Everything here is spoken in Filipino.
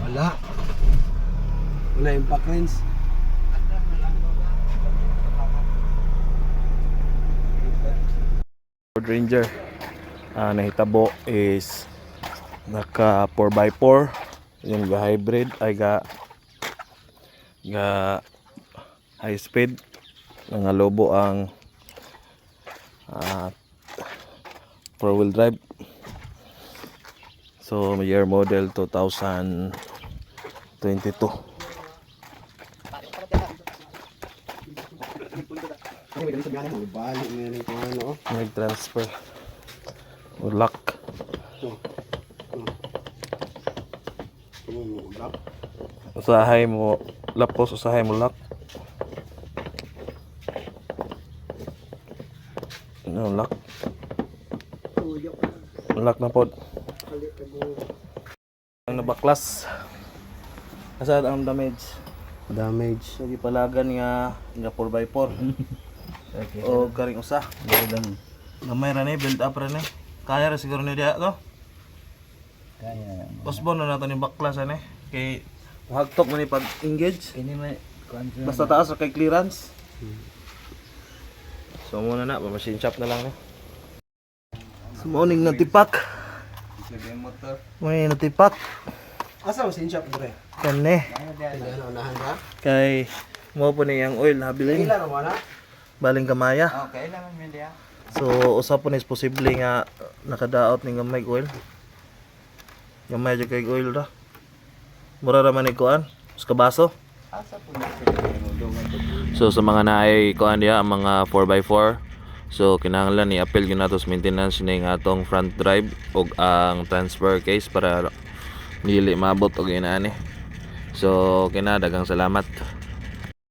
Wala. Wala impact rinse. Ford Ranger nahitabo is naka 4x4 yung ga hybrid ay ga high speed nga lobo ang 4-wheel drive. So year model 2022. Balik na rin kung ano. May transfer lock. Usahay mo lapos, usahay mo lock. Ano lock? Lock na pod. Ang nabaklas. Asa ang damage? Damage. So gipalagan nga 4x4. Okay. O karing usa. Gamay ra ni build up ra ni. Kaya ra siguro ni diha to. Kaya. Postpone na nato ni baklas ani. Kay hagtok man ni pag engage. Ini may control. Basta taas ra kay clearance. So muna na, machine shop na lang ni. So morning na tipak. Lagay motor. May natipak. Asa mo sin shop dire? Kani Ano unahan ka? kay mo po ni ang oil habilin. Ilan mo na? Baling kamaya. Okay lang man dia. So usa po ni is posible nga nakadaot ni gamay oil. Gamay jud kay oil ra. Mura ra man ni kuan, sa baso. Asa po na So sa mga naay kuan diha ang mga 4x4. So kinahanglan ni appeal gyud nato sa maintenance ning atong front drive ug ang transfer case para dili maabot og inaani. So kinadagang salamat.